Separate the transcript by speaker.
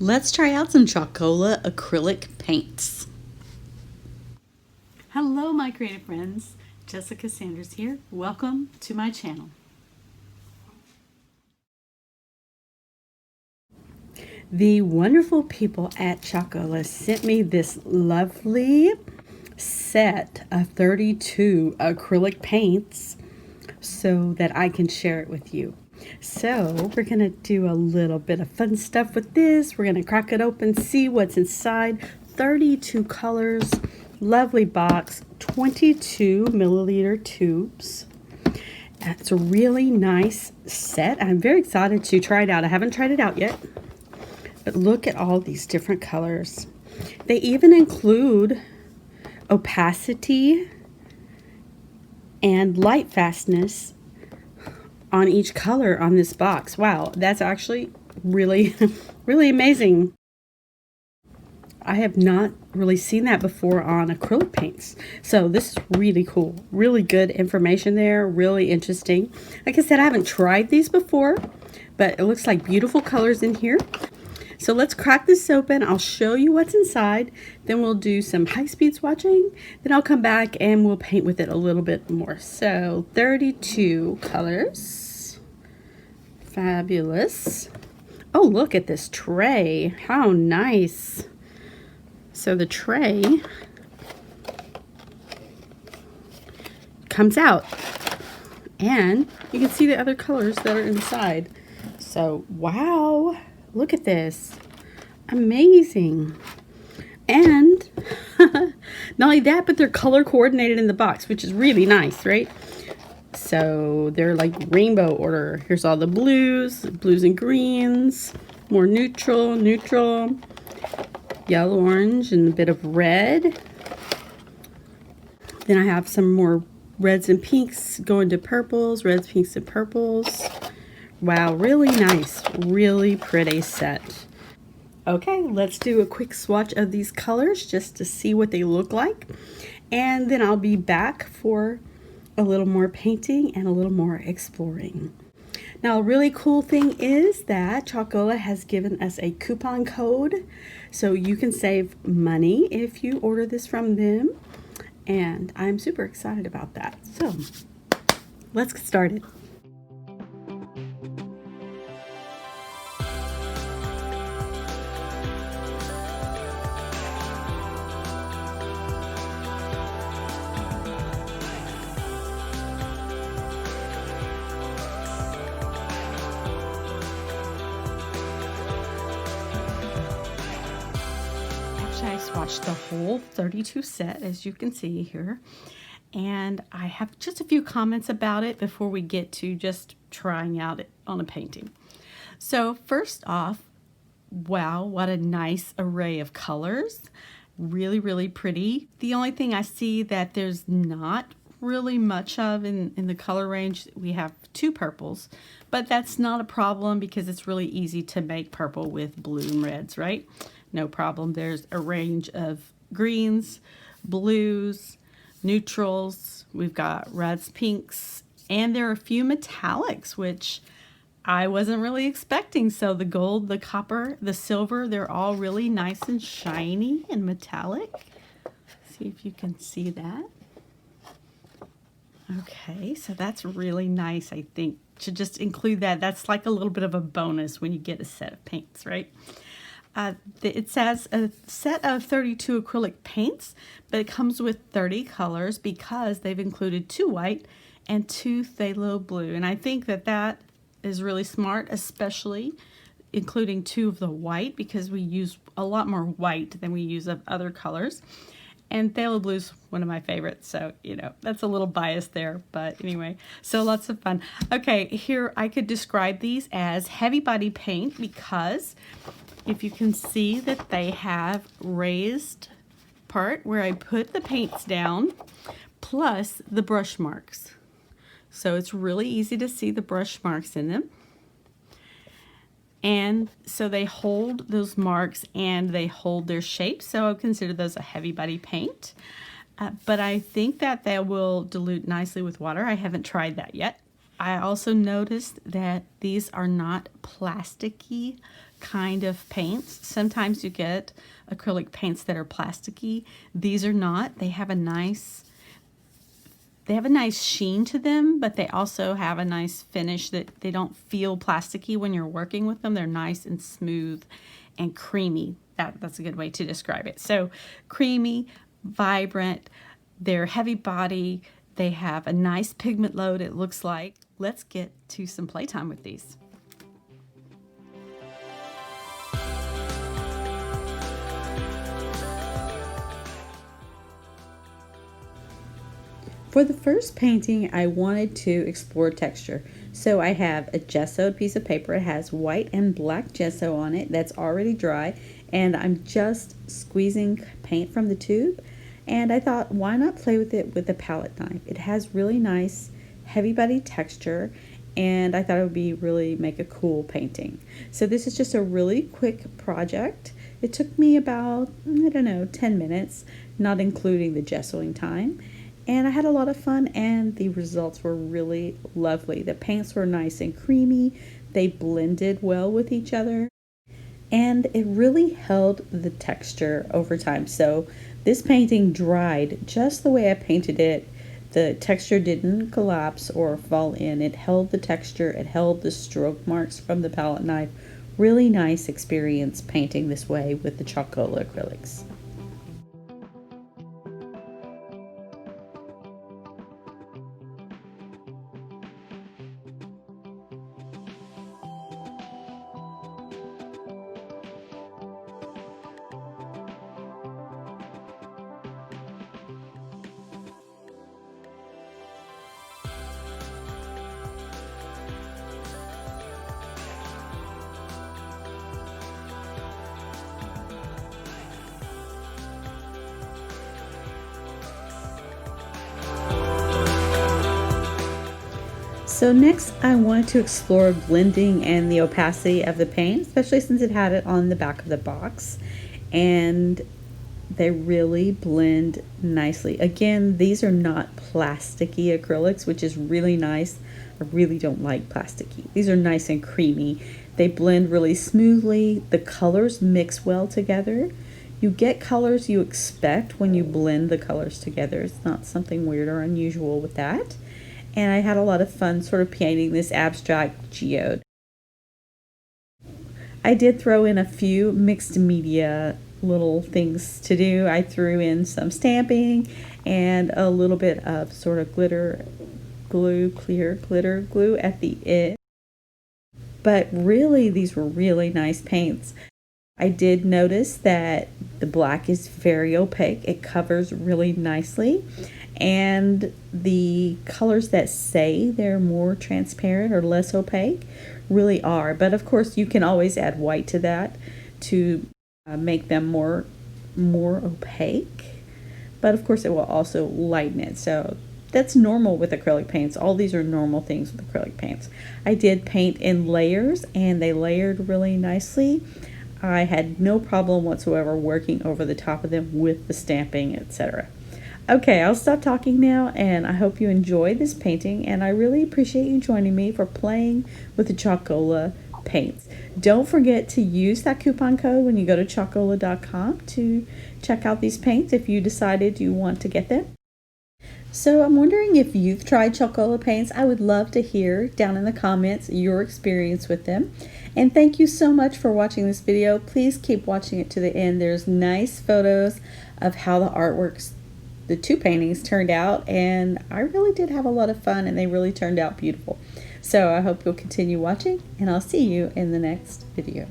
Speaker 1: Let's try out some Chalkola acrylic paints. Hello my creative friends, Jessica Sanders here. Welcome to my channel. The wonderful people at Chalkola sent me this lovely set of 32 acrylic paints so that I can share it with you. So we're gonna do a little bit of fun stuff with this. We're gonna crack it open, see what's inside. 32 colors, lovely box, 22 milliliter tubes. It's a really nice set. I'm very excited to try it out. I haven't tried it out yet, but look at all these different colors. They even include opacity and light fastness on each color on this box. Wow, that's actually really, really amazing. I have not really seen that before on acrylic paints. So this is really cool. Really good information there, really interesting. Like I said, I haven't tried these before, but it looks like beautiful colors in here. So let's crack this open. I'll show you what's inside. Then we'll do some high-speed swatching. Then I'll come back and we'll paint with it a little bit more. So 32 colors. Fabulous. Oh, look at this tray. How nice. So the tray comes out and you can see the other colors that are inside. So, wow. Look at this. Amazing. And not only that, but they're color coordinated in the box, which is really nice, right? So they're like rainbow order. Here's all the blues and greens, more neutral, yellow, orange, and a bit of red. Then I have some more reds and pinks going to purples, reds, pinks, and purples. Wow, really nice, really pretty set. Okay, let's do a quick swatch of these colors just to see what they look like. And then I'll be back for a little more painting and a little more exploring. Now, a really cool thing is that Chalkola has given us a coupon code, so you can save money if you order this from them. And I'm super excited about that. So let's get started. I swatched the whole 32 set, as you can see here, and I have just a few comments about it before we get to just trying out it on a painting. So first off, wow, what a nice array of colors. Really, really pretty. The only thing I see that there's not really much of in the color range, we have 2 purples, but that's not a problem because it's really easy to make purple with blue and reds, right? No problem. There's a range of greens, blues, neutrals. We've got reds, pinks, and there are a few metallics, which I wasn't really expecting. So the gold, the copper, the silver, they're all really nice and shiny and metallic. See if you can see that. Okay, so that's really nice, I think, to just include that. That's like a little bit of a bonus when you get a set of paints, right? It says a set of 32 acrylic paints, but it comes with 30 colors because they've included 2 white and 2 phthalo blue. And I think that that is really smart, especially including 2 of the white, because we use a lot more white than we use of other colors. And phthalo blue is one of my favorites, so, you know, that's a little bias there. But anyway, so lots of fun. Okay, here I could describe these as heavy body paint because if you can see that they have raised part where I put the paints down, plus the brush marks. So it's really easy to see the brush marks in them. And so they hold those marks and they hold their shape. So I would consider those a heavy body paint. But I think that they will dilute nicely with water. I haven't tried that yet. I also noticed that these are not plasticky kind of paints. Sometimes you get acrylic paints that are plasticky. These are not. They have a nice sheen to them, but they also have a nice finish that they don't feel plasticky when you're working with them. They're nice and smooth and creamy. That's a good way to describe it. So creamy, vibrant, they're heavy body, they have a nice pigment load, it looks like. Let's get to some playtime with these. For the first painting, I wanted to explore texture. So I have a gessoed piece of paper. It has white and black gesso on it that's already dry, and I'm just squeezing paint from the tube. And I thought, why not play with it with a palette knife? It has really nice heavy body texture, and I thought it would be really make a cool painting. So this is just a really quick project. It took me about, I don't know, 10 minutes, not including the gessoing time. And I had a lot of fun, and the results were really lovely. The paints were nice and creamy. They blended well with each other, and it really held the texture over time. So this painting dried just the way I painted it. The texture didn't collapse or fall in. It held the texture. It held the stroke marks from the palette knife. Really nice experience painting this way with the Chalkola acrylics. So next I wanted to explore blending and the opacity of the paint, especially since it had it on the back of the box, and they really blend nicely. Again, these are not plasticky acrylics, which is really nice. I really don't like plasticky. These are nice and creamy. They blend really smoothly. The colors mix well together. You get colors you expect when you blend the colors together. It's not something weird or unusual with that. And I had a lot of fun sort of painting this abstract geode. I did throw in a few mixed media little things to do. I threw in some stamping and a little bit of sort of glitter glue, clear glitter glue at the end. But really, these were really nice paints. I did notice that the black is very opaque. It covers really nicely. And the colors that say they're more transparent or less opaque really are. But of course, you can always add white to that to make them more opaque. But of course, it will also lighten it. So that's normal with acrylic paints. All these are normal things with acrylic paints. I did paint in layers, and they layered really nicely. I had no problem whatsoever working over the top of them with the stamping, etc. Okay, I'll stop talking now, and I hope you enjoyed this painting, and I really appreciate you joining me for playing with the Chalkola paints. Don't forget to use that coupon code when you go to chalkola.com to check out these paints if you decided you want to get them. So I'm wondering if you've tried Chalkola paints. I would love to hear down in the comments your experience with them. And thank you so much for watching this video. Please keep watching it to the end. There's nice photos of how the artworks, the two paintings, turned out, and I really did have a lot of fun, and they really turned out beautiful. So I hope you'll continue watching, and I'll see you in the next video.